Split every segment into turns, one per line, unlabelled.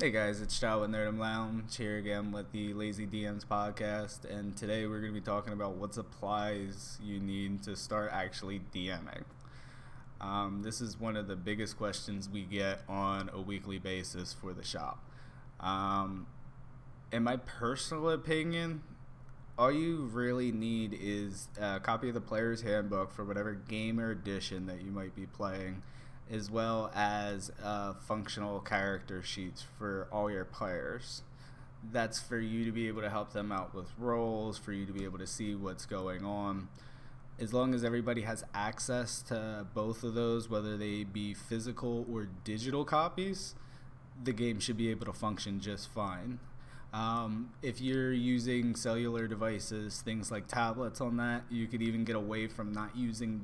Hey guys, it's Chow with Nerdom Lounge here again with the Lazy DMs podcast, and today we're going to be talking about what supplies you need to start actually DMing. This is one of the biggest questions we get on a weekly basis for the shop. Um, in my personal opinion, all you really need is a copy of the player's handbook for whatever game or edition that you might be playing, as well as functional character sheets for all your players. That's for you to be able to help them out with roles, for you to be able to see what's going on. As long as everybody has access to both of those, whether they be physical or digital copies, the game should be able to function just fine. If you're using cellular devices, things like tablets on that, you could even get away from not using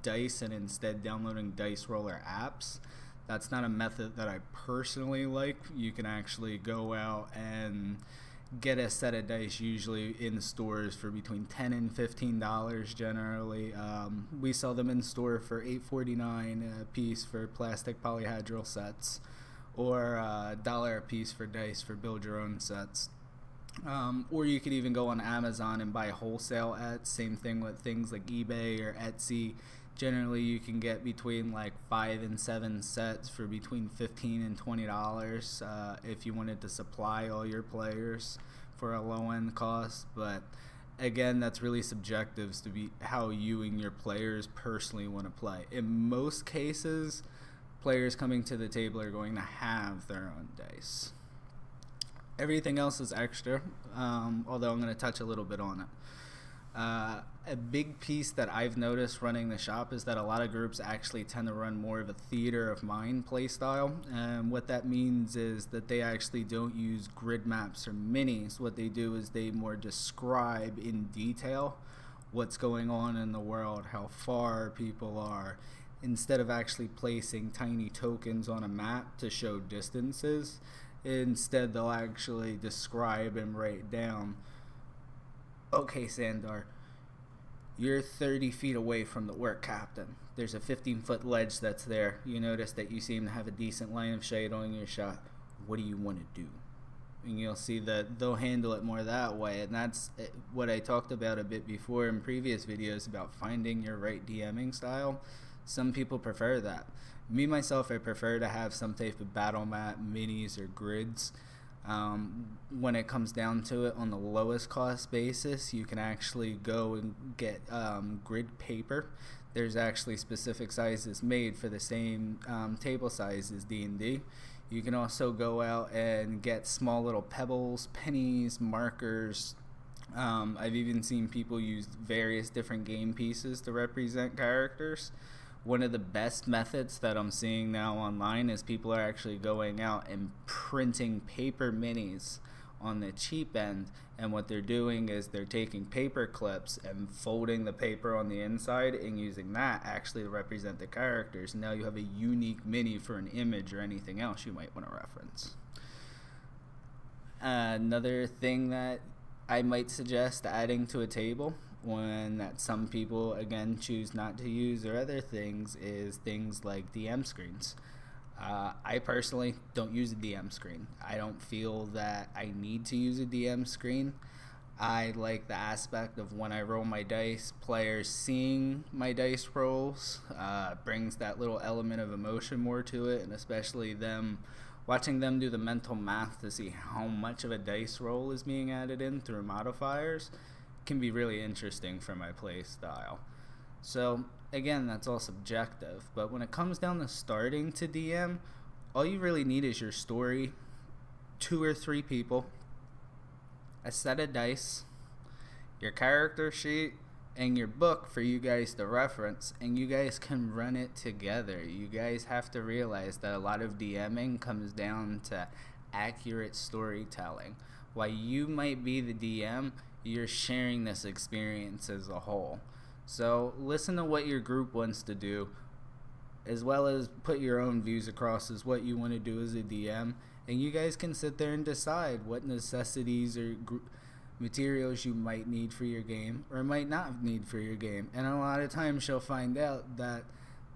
dice and instead downloading dice roller apps. That's not a method that I personally like. You can actually go out and get a set of dice usually in stores for between $10 and $15 generally. We sell them in store for $8.49 a piece for plastic polyhedral sets, or $1 a piece for dice for build your own sets. Or you could even go on Amazon and buy wholesale at. Same thing with things like eBay or Etsy. Generally, you can get between like 5 and 7 sets for between $15 and $20 if you wanted to supply all your players for a low end cost. But again, that's really subjective to be how you and your players personally want to play. In most cases, players coming to the table are going to have their own dice. Everything else is extra, although I'm going to touch a little bit on it. A big piece that I've noticed running the shop is that a lot of groups actually tend to run more of a theater of mind play style. And what that means is that they actually don't use grid maps or minis. What they do is they more describe in detail what's going on in the world, how far people are, instead of actually placing tiny tokens on a map to show distances. Instead, they'll actually describe and write down, okay, Sandar, you're 30 feet away from the work captain. There's a 15-foot ledge that's there. You notice that you seem to have a decent line of shade on your shot. What do you want to do? And you'll see that they'll handle it more that way. And that's what I talked about a bit before in previous videos about finding your right DMing style. Some people prefer that. Me, myself, I prefer to have some type of battle map, minis, or grids. When it comes down to it, on the lowest cost basis, you can actually go and get grid paper. There's actually specific sizes made for the same table size as D&D. You can also go out and get small little pebbles, pennies, markers. I've even seen people use various different game pieces to represent characters. One of the best methods that I'm seeing now online is people are actually going out and printing paper minis on the cheap end, and what they're doing is they're taking paper clips and folding the paper on the inside and using that actually to represent the characters. Now you have a unique mini for an image or anything else you might want to reference. Another thing that I might suggest adding to a table, one that some people again choose not to use, or other things, is things like DM screens. I personally don't use a DM screen. I don't feel that I need to use a DM screen. I like the aspect of when I roll my dice, players seeing my dice rolls brings that little element of emotion more to it, and especially them watching them do the mental math to see how much of a dice roll is being added in through modifiers can be really interesting for my play style. So again, that's all subjective, but when it comes down to starting to DM, all you really need is your story, 2 or 3 people, a set of dice, your character sheet, and your book for you guys to reference, and you guys can run it together. You guys have to realize that a lot of DMing comes down to accurate storytelling. While you might be the DM, you're sharing this experience as a whole. So listen to what your group wants to do, as well as put your own views across as what you want to do as a DM, and you guys can sit there and decide what necessities or materials you might need for your game or might not need for your game. And a lot of times you'll find out that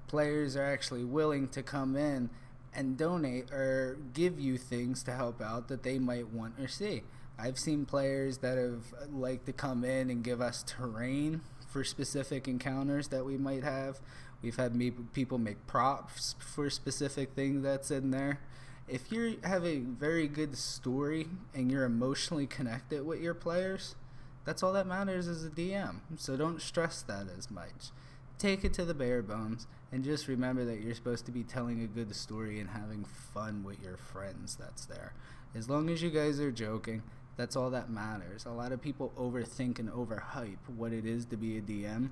players are actually willing to come in and donate or give you things to help out that they might want or see. I've seen players that have liked to come in and give us terrain for specific encounters that we might have. We've had people make props for specific things that's in there. If you have a very good story and you're emotionally connected with your players, that's all that matters as a DM. So don't stress that as much. Take it to the bare bones and just remember that you're supposed to be telling a good story and having fun with your friends that's there. As long as you guys are joking, that's all that matters. A lot of people overthink and overhype what it is to be a DM,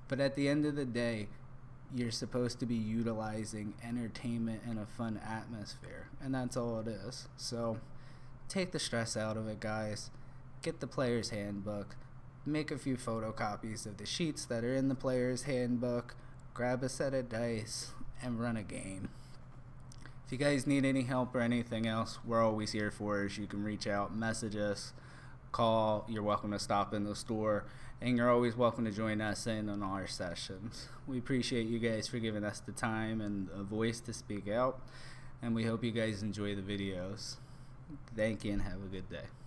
but at the end of the day, you're supposed to be utilizing entertainment and a fun atmosphere, and that's all it is. So take the stress out of it, guys. Get the player's handbook, make a few photocopies of the sheets that are in the player's handbook, grab a set of dice, and run a game. If you guys need any help or anything else, we're always here for us. You can reach out, message us, call. You're welcome to stop in the store, and you're always welcome to join us in on our sessions. We appreciate you guys for giving us the time and a voice to speak out, and we hope you guys enjoy the videos. Thank you and have a good day.